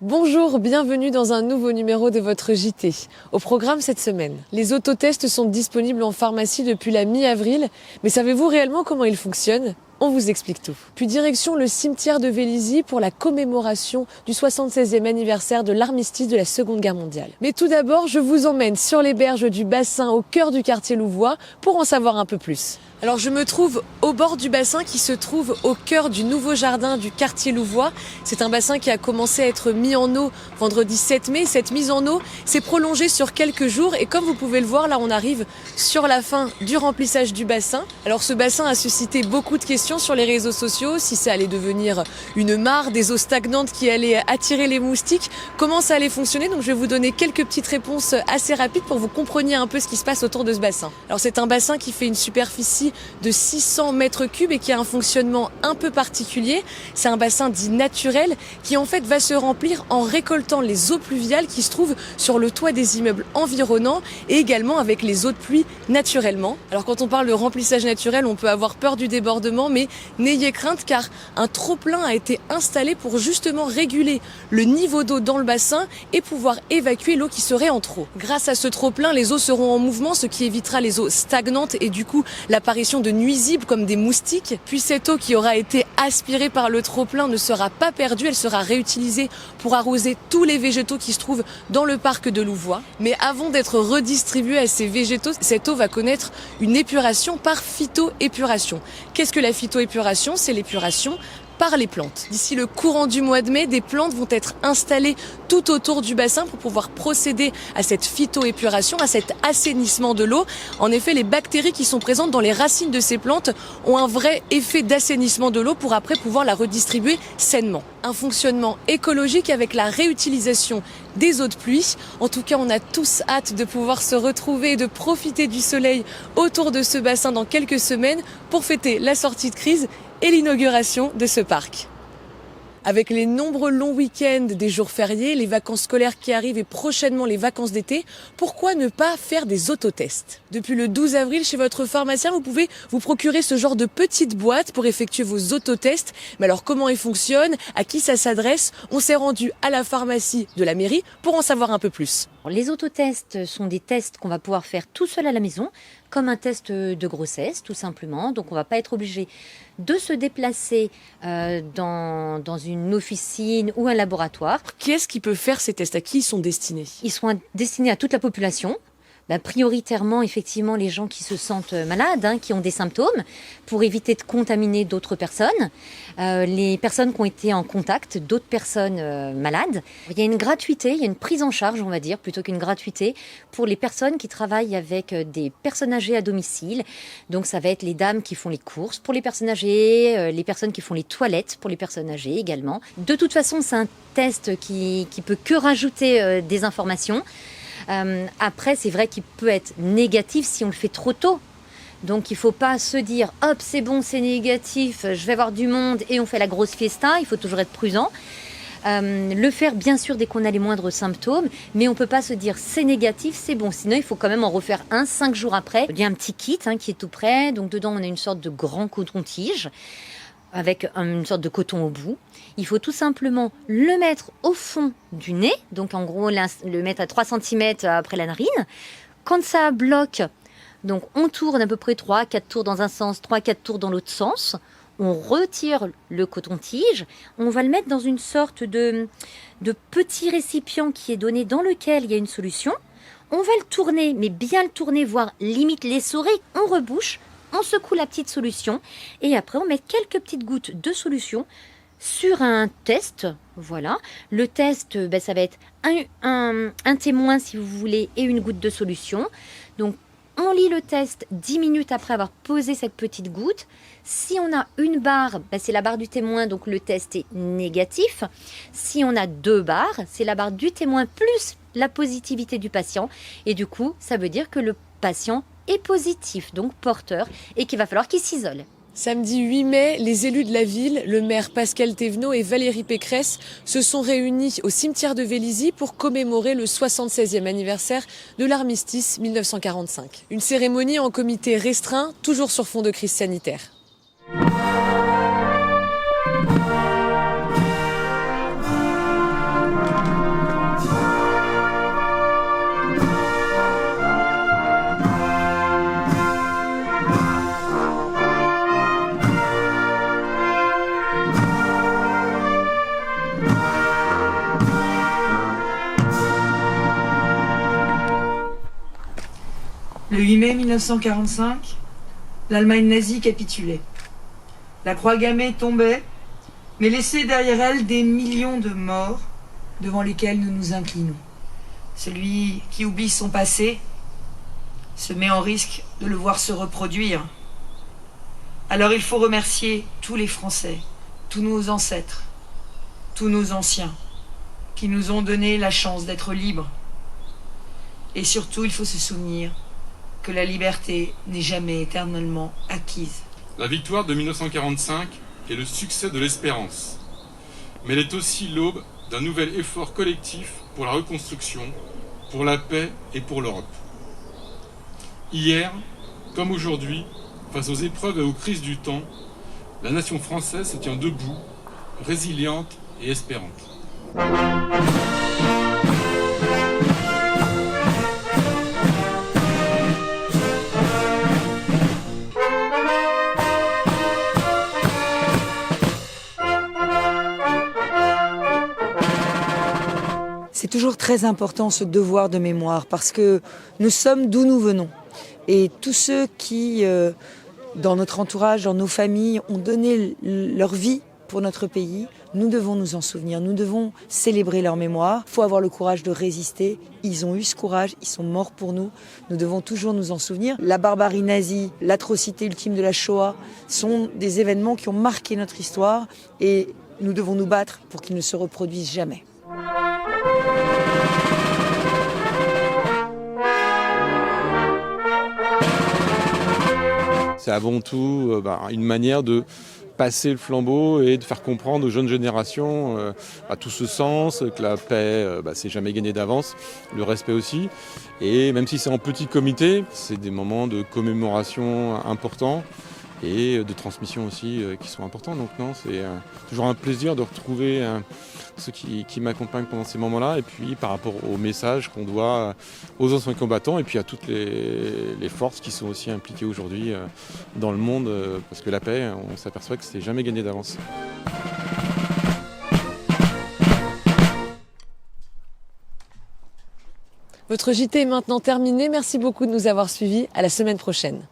Bonjour, bienvenue dans un nouveau numéro de votre JT. Au programme cette semaine, les autotests sont disponibles en pharmacie depuis la mi-avril, mais savez-vous réellement comment ils fonctionnent ? On vous explique tout. Puis direction le cimetière de Vélizy pour la commémoration du 76e anniversaire de l'armistice de la Seconde Guerre mondiale. Mais tout d'abord, je vous emmène sur les berges du bassin au cœur du quartier louvois pour en savoir un peu plus. Alors je me trouve au bord du bassin qui se trouve au cœur du nouveau jardin du quartier louvois. C'est un bassin qui a commencé à être mis en eau vendredi 7 mai. Cette mise en eau s'est prolongée sur quelques jours et comme vous pouvez le voir, là on arrive sur la fin du remplissage du bassin. Alors ce bassin a suscité beaucoup de questions sur les réseaux sociaux, si ça allait devenir une mare, des eaux stagnantes qui allaient attirer les moustiques, comment ça allait fonctionner. Donc je vais vous donner quelques petites réponses assez rapides pour que vous compreniez un peu ce qui se passe autour de ce bassin. Alors c'est un bassin qui fait une superficie de 600 mètres cubes et qui a un fonctionnement un peu particulier. C'est un bassin dit naturel qui en fait va se remplir en récoltant les eaux pluviales qui se trouvent sur le toit des immeubles environnants et également avec les eaux de pluie naturellement. Alors quand on parle de remplissage naturel, on peut avoir peur du débordement, mais n'ayez crainte car un trop-plein a été installé pour justement réguler le niveau d'eau dans le bassin et pouvoir évacuer l'eau qui serait en trop. Grâce à ce trop-plein, les eaux seront en mouvement, ce qui évitera les eaux stagnantes et du coup l'apparition de nuisibles comme des moustiques. Puis cette eau qui aura été aspirée par le trop-plein ne sera pas perdue, elle sera réutilisée pour arroser tous les végétaux qui se trouvent dans le parc de Louvois. Mais avant d'être redistribuée à ces végétaux, cette eau va connaître une épuration par phytoépuration. Qu'est-ce que la phytoépuration ? C'est l'épuration par les plantes. D'ici le courant du mois de mai, des plantes vont être installées tout autour du bassin pour pouvoir procéder à cette phytoépuration, à cet assainissement de l'eau. En effet, les bactéries qui sont présentes dans les racines de ces plantes ont un vrai effet d'assainissement de l'eau pour après pouvoir la redistribuer sainement. Un fonctionnement écologique avec la réutilisation des eaux de pluie. En tout cas, on a tous hâte de pouvoir se retrouver et de profiter du soleil autour de ce bassin dans quelques semaines pour fêter la sortie de crise et l'inauguration de ce parc. Avec les nombreux longs week-ends des jours fériés, les vacances scolaires qui arrivent et prochainement les vacances d'été, pourquoi ne pas faire des autotests ? Depuis le 12 avril, chez votre pharmacien, vous pouvez vous procurer ce genre de petite boîte pour effectuer vos autotests. Mais alors comment ils fonctionnent ? À qui ça s'adresse ? On s'est rendu à la pharmacie de la mairie pour en savoir un peu plus. Les autotests sont des tests qu'on va pouvoir faire tout seul à la maison, comme un test de grossesse, tout simplement. Donc on ne va pas être obligé de se déplacer dans une officine ou un laboratoire. Qui est-ce qui peut faire ces tests ? À qui ils sont destinés ? Ils sont destinés à toute la population. Prioritairement, effectivement, les gens qui se sentent malades, qui ont des symptômes, pour éviter de contaminer d'autres personnes. Les personnes qui ont été en contact d'autres personnes malades. Il y a une gratuité, il y a une prise en charge, on va dire, plutôt qu'une gratuité, pour les personnes qui travaillent avec des personnes âgées à domicile. Donc ça va être les dames qui font les courses pour les personnes âgées, les personnes qui font les toilettes pour les personnes âgées également. De toute façon, c'est un test qui peut que rajouter des informations. Après, c'est vrai qu'il peut être négatif si on le fait trop tôt. Donc, il ne faut pas se dire « Hop, c'est bon, c'est négatif, je vais avoir du monde et on fait la grosse fiesta ». Il faut toujours être prudent. Le faire, bien sûr, dès qu'on a les moindres symptômes. Mais on ne peut pas se dire « C'est négatif, c'est bon ». Sinon, il faut quand même en refaire 5 jours après. Il y a un petit kit qui est tout prêt. Donc, dedans, on a une sorte de grand coton-tige avec une sorte de coton au bout. Il faut tout simplement le mettre au fond du nez, donc en gros le mettre à 3 cm après la narine. Quand ça bloque, donc on tourne à peu près 3-4 tours dans un sens, 3-4 tours dans l'autre sens. On retire le coton-tige, on va le mettre dans une sorte de petit récipient qui est donné dans lequel il y a une solution. On va le tourner, mais bien le tourner, voire limite l'essorer, on rebouche. On secoue la petite solution et après on met quelques petites gouttes de solution sur un test. Voilà, le test, ça va être un témoin si vous voulez et une goutte de solution. Donc on lit le test 10 minutes après avoir posé cette petite goutte. Si on a une barre, c'est la barre du témoin, donc le test est négatif. Si on a 2 barres, c'est la barre du témoin plus la positivité du patient. Et du coup, ça veut dire que le patient est positif, donc porteur, et qu'il va falloir qu'il s'isole. Samedi 8 mai, les élus de la ville, le maire Pascal Thévenot et Valérie Pécresse, se sont réunis au cimetière de Vélizy pour commémorer le 76e anniversaire de l'armistice 1945. Une cérémonie en comité restreint, toujours sur fond de crise sanitaire. 8 mai 1945, l'Allemagne nazie capitulait. La croix gammée tombait, mais laissait derrière elle des millions de morts devant lesquels nous nous inclinons. Celui qui oublie son passé se met en risque de le voir se reproduire. Alors il faut remercier tous les Français, tous nos ancêtres, tous nos anciens, qui nous ont donné la chance d'être libres. Et surtout, il faut se souvenir que la liberté n'est jamais éternellement acquise. La victoire de 1945 est le succès de l'espérance, mais elle est aussi l'aube d'un nouvel effort collectif pour la reconstruction, pour la paix et pour l'Europe. Hier, comme aujourd'hui, face aux épreuves et aux crises du temps, la nation française se tient debout, résiliente et espérante. C'est toujours très important ce devoir de mémoire parce que nous sommes d'où nous venons. Et tous ceux qui, dans notre entourage, dans nos familles, ont donné leur vie pour notre pays, nous devons nous en souvenir, nous devons célébrer leur mémoire. Il faut avoir le courage de résister. Ils ont eu ce courage, ils sont morts pour nous. Nous devons toujours nous en souvenir. La barbarie nazie, l'atrocité ultime de la Shoah sont des événements qui ont marqué notre histoire et nous devons nous battre pour qu'ils ne se reproduisent jamais. C'est avant tout une manière de passer le flambeau et de faire comprendre aux jeunes générations tout ce sens, que la paix, c'est jamais gagné d'avance, le respect aussi. Et même si c'est en petit comité, c'est des moments de commémoration importants et de transmission aussi qui sont importants. Donc non, c'est toujours un plaisir de retrouver ceux qui m'accompagnent pendant ces moments-là, et puis par rapport au message qu'on doit aux anciens combattants et puis à toutes les forces qui sont aussi impliquées aujourd'hui dans le monde, parce que la paix, on s'aperçoit que c'est jamais gagné d'avance. Votre JT est maintenant terminé. Merci beaucoup de nous avoir suivis. À la semaine prochaine.